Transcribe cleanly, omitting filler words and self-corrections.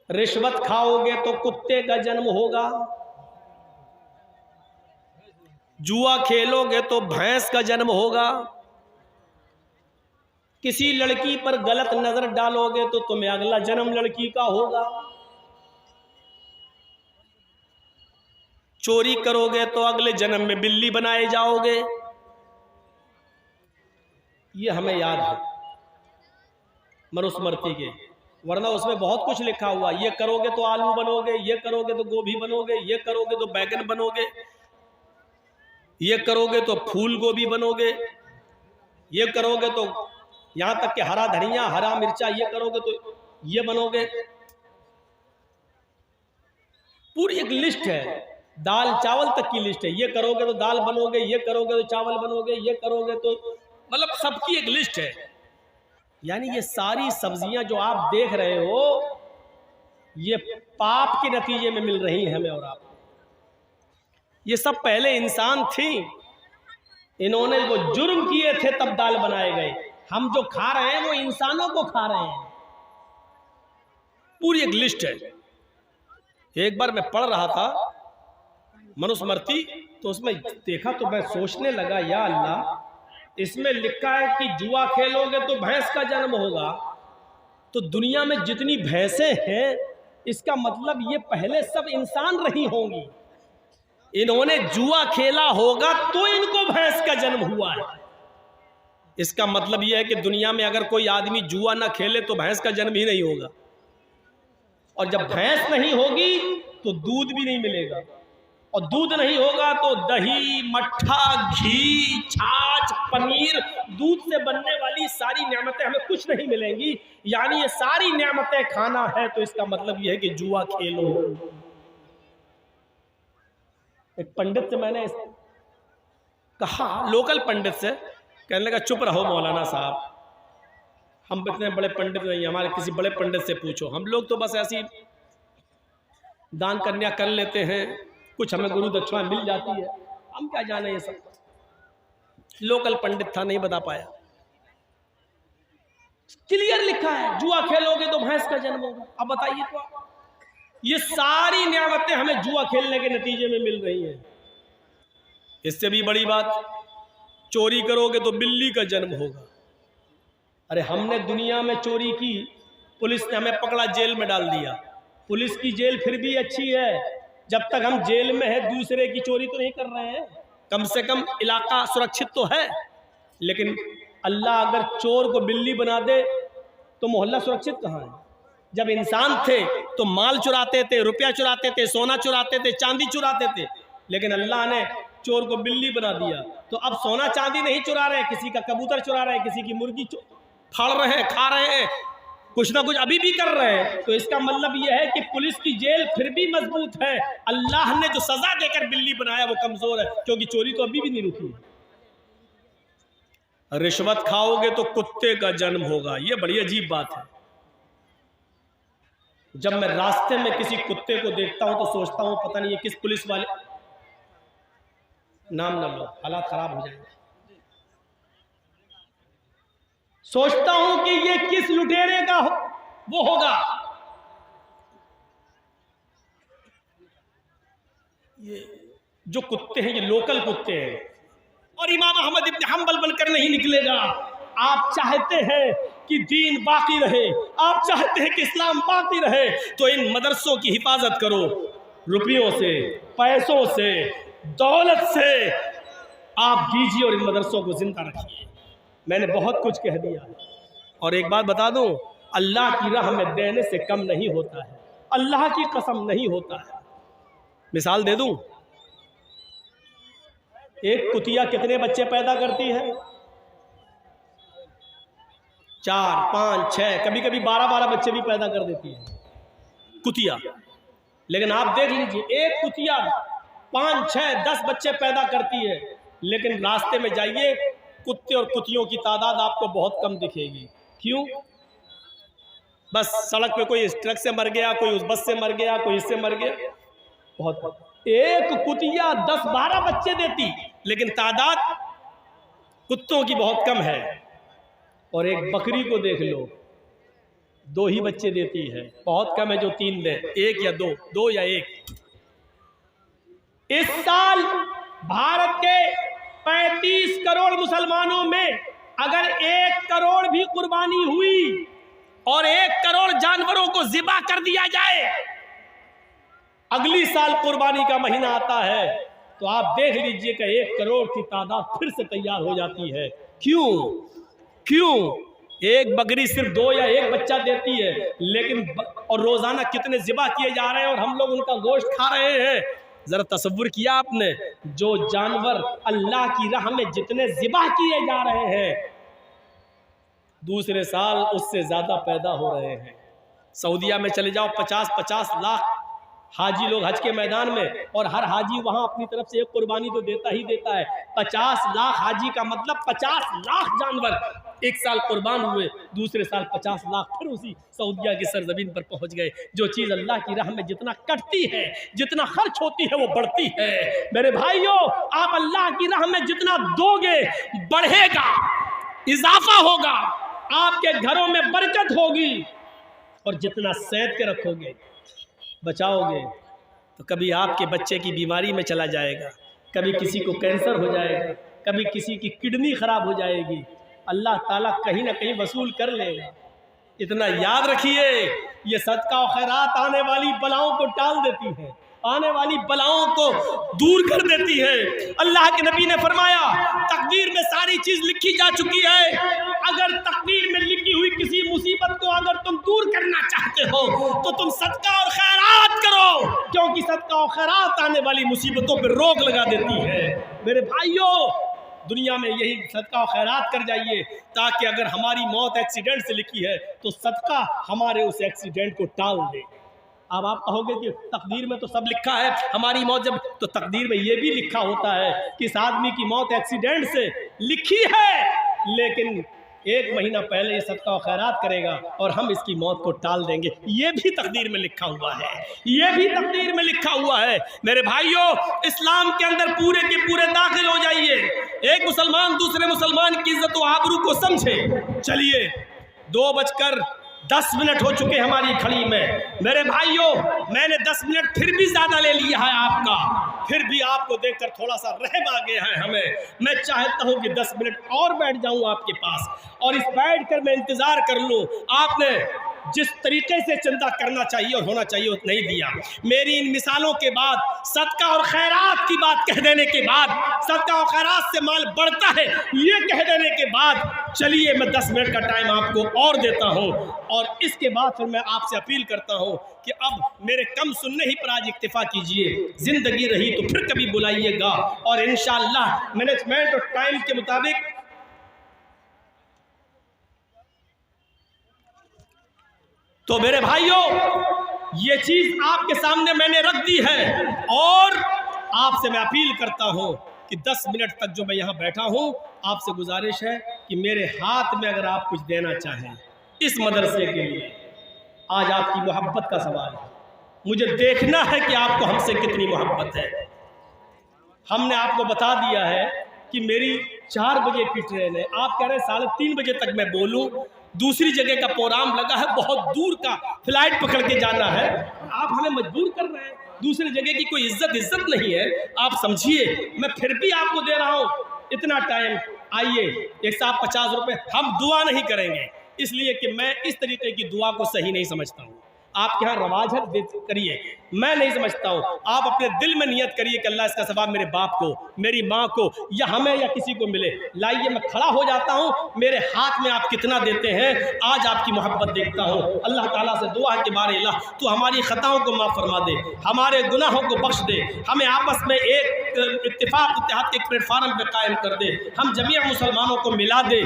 रिश्वत खाओगे तो कुत्ते का जन्म होगा, जुआ खेलोगे तो भैंस का जन्म होगा, किसी लड़की पर गलत नजर डालोगे तो तुम्हें अगला जन्म लड़की का होगा, चोरी करोगे तो अगले जन्म में बिल्ली बनाए जाओगे। ये हमें याद है मनुस्मृति के, वरना उसमें बहुत कुछ लिखा हुआ। ये करोगे तो आलू बनोगे, ये करोगे तो गोभी बनोगे, ये करोगे तो बैगन बनोगे, ये करोगे तो फूल गोभी बनोगे, ये करोगे तो यहां तक कि हरा धनिया, हरा मिर्चा, ये करोगे तो ये बनोगे। पूरी एक लिस्ट है, दाल चावल तक की लिस्ट है। ये करोगे तो दाल बनोगे, ये करोगे तो चावल बनोगे, ये करोगे तो मतलब सबकी एक लिस्ट है। यानी ये सारी सब्जियां जो आप देख रहे हो ये पाप के नतीजे में मिल रही हैं हमें और आपको। ये सब पहले इंसान थी, इन्होंने वो जुर्म किए थे तब दाल बनाए गए। हम जो खा रहे हैं वो इंसानों को खा रहे हैं। पूरी एक लिस्ट है। एक बार मैं पढ़ रहा था मनुस्मृति, तो उसमें देखा तो मैं सोचने लगा, या अल्लाह, इसमें लिखा है कि जुआ खेलोगे तो भैंस का जन्म होगा, तो दुनिया में जितनी भैंसें हैं इसका मतलब ये पहले सब इंसान रही होंगी। इन्होंने जुआ खेला होगा तो इनको भैंस का जन्म हुआ है। इसका मतलब यह है कि दुनिया में अगर कोई आदमी जुआ ना खेले तो भैंस का जन्म ही नहीं होगा, और जब भैंस नहीं होगी तो दूध भी नहीं मिलेगा, और दूध नहीं होगा तो दही, मट्ठा, घी, छाछ, पनीर, दूध से बनने वाली सारी नेमतें हमें कुछ नहीं मिलेंगी। यानी ये सारी नेमतें खाना है, तो इसका मतलब यह है कि जुआ खेलो। एक पंडित से मैंने कहा, लोकल पंडित से, कहने लगा चुप रहो मौलाना साहब, हम इतने बड़े पंडित नहीं, हमारे किसी बड़े पंडित से पूछो। हम लोग तो बस ऐसी दान कन्या कर लेते हैं, कुछ हमें गुरु दक्षिणा मिल जाती है, हम क्या जाने ये सब। लोकल पंडित था, नहीं बता पाया। क्लियर लिखा है जुआ खेलोगे तो भैंस का जन्म होगा। अब बताइए तो ये सारी नियामतें हमें जुआ खेलने के नतीजे में मिल रही हैं। इससे भी बड़ी बात, चोरी करोगे तो बिल्ली का जन्म होगा। अरे हमने दुनिया में चोरी की, पुलिस ने हमें पकड़ा, जेल में डाल दिया। पुलिस की जेल फिर भी अच्छी है, जब तक हम जेल में है दूसरे की चोरी तो नहीं कर रहे हैं, कम से कम इलाका सुरक्षित तो है। लेकिन अल्लाह अगर चोर को बिल्ली बना दे तो मोहल्ला सुरक्षित कहाँ है? जब इंसान थे तो माल चुराते थे, रुपया चुराते थे, सोना चुराते थे, चांदी चुराते थे, लेकिन अल्लाह ने चोर को बिल्ली बना दिया। तो अब सोना चांदी नहीं चुरा रहे, किसी का कबूतर चुरा रहे हैं, किसी की मुर्गी फाड़ रहे हैं, खा रहे हैं, कुछ ना कुछ अभी भी कर रहे हैं। तो इसका मतलब यह है कि पुलिस की जेल फिर भी मजबूत है। अल्लाह ने जो सजा देकर बिल्ली बनाया वो कमजोर है, क्योंकि चोरी तो अभी भी नहीं रुकी। रिश्वत खाओगे तो कुत्ते का जन्म होगा, ये बड़ी अजीब बात है। जब मैं रास्ते में किसी कुत्ते को देखता हूं तो सोचता हूं पता नहीं ये किस पुलिस वाले, नाम ना लो, हालात खराब हो जाएंगे, सोचता हूं कि ये किस लुटेरे का वो होगा। ये जो कुत्ते हैं ये लोकल कुत्ते हैं, और इमाम अहमद इब्न हंबल बनकर नहीं निकलेगा। आप चाहते हैं कि दीन बाकी रहे, आप चाहते हैं कि इस्लाम बाकी रहे, तो इन मदरसों की हिफाजत करो, रुपयों से, पैसों से, दौलत से आप दीजिए और इन मदरसों को जिंदा रखिए। मैंने बहुत कुछ कह दिया, और एक बात बता दूं, अल्लाह की राह में देने से कम नहीं होता है, अल्लाह की कसम नहीं होता है। मिसाल दे दूं, एक कुतिया कितने बच्चे पैदा करती है? 4, 5, 6, कभी कभी 12-12 बच्चे भी पैदा कर देती है कुतिया। लेकिन आप देख लीजिए, एक कुतिया 5, 6, 10 बच्चे पैदा करती है, लेकिन रास्ते में जाइए कुत्ते और कुतियों की तादाद आपको बहुत कम दिखेगी। क्यों? बस सड़क पे कोई इस ट्रक से मर गया, कोई उस बस से मर गया, कोई इससे मर गया, बहुत। एक कुतिया 10-12 बच्चे देती, लेकिन तादाद कुत्तों की बहुत कम है। और एक बकरी को देख लो, 2 ही बच्चे देती है, बहुत कम है जो 3 दे, 1 या 2, 2 या 1। इस साल भारत के 35 करोड़ मुसलमानों में अगर 1 करोड़ भी कुर्बानी हुई और 1 करोड़ जानवरों को ज़िबा कर दिया जाए, अगली साल कुर्बानी का महीना आता है तो आप देख लीजिए कि 1 करोड़ की तादाद फिर से तैयार हो जाती है। क्यों? एक बकरी सिर्फ 2 या 1 बच्चा देती है, लेकिन और रोजाना कितने ज़िबा किए जा रहे हैं और हम लोग उनका गोश्त खा रहे हैं। जरा तसव्वुर किया आपने, जो जानवर अल्लाह की राह में जितने ज़िबा किए जा रहे हैं, दूसरे साल उससे ज्यादा पैदा हो रहे हैं। सऊदिया में चले जाओ, 50-50 लाख हाजी लोग हज के मैदान में, और हर हाजी वहां अपनी तरफ से एक कुर्बानी तो देता ही देता है। 50 लाख हाजी का मतलब 50 लाख जानवर एक साल कुर्बान हुए, दूसरे साल 50 लाख फिर उसी सऊदिया की सरजमीन पर पहुंच गए। जो चीज़ अल्लाह की राह में जितना कटती है, जितना खर्च होती है, वो बढ़ती है। मेरे भाइयों, आप अल्लाह की राह में जितना दोगे बढ़ेगा, इजाफा होगा, आपके घरों में बरकत होगी, और जितना सैद के रखोगे, बचाओगे, तो कभी आपके बच्चे की बीमारी में चला जाएगा, कभी किसी को कैंसर हो जाएगा, कभी किसी की किडनी खराब हो जाएगी, अल्लाह ताला कहीं ना कहीं वसूल कर लेगा। इतना याद रखिए, ये सदका और खैरात आने वाली बलाओं को टाल देती है, आने वाली बलाओं को दूर कर देती है। अल्लाह के नबी ने फरमाया, तकदीर में सारी चीज लिखी जा चुकी है, अगर तकदीर में लिखी हुई किसी मुसीबत को अगर तुम दूर करना चाहते हो तो तुम सदका और खैरात करो, क्योंकि सदका और खैरात आने वाली मुसीबतों पर रोक लगा देती है। मेरे भाइयों, दुनिया में यही सदका और खैरात कर जाइए, ताकि अगर हमारी मौत एक्सीडेंट से लिखी है तो सदका हमारे उस एक्सीडेंट को टाल दे। अब आप कहोगे कि तकदीर में तो सब लिखा है, हमारी मौत जब, तो तकदीर में ये भी लिखा होता है कि इस आदमी की मौत एक्सीडेंट से लिखी है, लेकिन 1 महीना पहले ये सदका और खैरात करेगा और हम इसकी मौत को टाल देंगे। ये भी तकदीर में लिखा हुआ है, ये भी तकदीर में लिखा हुआ है। मेरे भाइयों, इस्लाम के अंदर पूरे के पूरे दाखिल हो जाइए। एक मुसलमान दूसरे मुसलमान की इज्जत व आबरू को समझे। चलिए, 2:10 हो चुके हमारी खड़ी में। मेरे भाइयों, मैंने 10 मिनट फिर भी ज्यादा ले लिया है आपका, फिर भी आपको देखकर थोड़ा सा रहम आ गया है हमें। मैं चाहता हूं कि 10 मिनट और बैठ जाऊं आपके पास, और इस बैठ कर मैं इंतजार कर लूं। आपने जिस तरीके से चंदा करना चाहिए और होना चाहिए वो नहीं दिया। मेरी इन मिसालों के बाद, सदका और खैरात की बात कह देने के बाद, सदका और खैरात से माल बढ़ता है ये कह देने के बाद, चलिए मैं 10 मिनट का टाइम आपको और देता हूं, और इसके बाद फिर मैं आपसे अपील करता हूं कि अब मेरे कम सुनने ही पर आज इक्तिफा कीजिए। जिंदगी रही तो फिर कभी बुलाइएगा, और इंशाअल्लाह मैनेजमेंट और टाइम के मुताबिक तो मेरे भाइयों, ये चीज आपके सामने मैंने रख दी है, और आपसे मैं अपील करता हूं कि 10 मिनट तक जो मैं यहां बैठा हूं, आपसे गुजारिश है कि मेरे हाथ में अगर आप कुछ देना चाहें इस मदरसे के लिए, आज आपकी मोहब्बत का सवाल है। मुझे देखना है कि आपको हमसे कितनी मोहब्बत है। हमने आपको बता दिया है कि मेरी 4 बजे की ट्रेन है, आप कह रहे हैं 3:30 बजे तक मैं बोलूं, दूसरी जगह का प्रोग्राम लगा है, बहुत दूर का फ्लाइट पकड़ के जाना है, आप हमें मजबूर कर रहे हैं। दूसरी जगह की कोई इज्जत नहीं है, आप समझिए। मैं फिर भी आपको दे रहा हूँ इतना टाइम। आइए, एक साथ 50 रुपये। हम दुआ नहीं करेंगे, इसलिए कि मैं इस तरीके की दुआ को सही नहीं समझता हूँ। आपके यहाँ रवाज है, करिए, मैं नहीं समझता हूँ। आप अपने दिल में नियत करिए कि अल्लाह इसका सवाब मेरे बाप को, मेरी माँ को, या हमें या किसी को मिले। लाइए, मैं खड़ा हो जाता हूँ, मेरे हाथ में आप कितना देते हैं, आज आपकी मोहब्बत देखता हूँ। अल्लाह ताला से दुआ है कि बारे अल्लाह तो हमारी खताओं को माफ़ फरमा दे, हमारे गुनाहों को बख्श दे, हमें आपस में एक इत्तेफाक इत्तेहाद के प्लेटफार्म पर कायम कर दे, हम जमीअ मुसलमानों को मिला दे।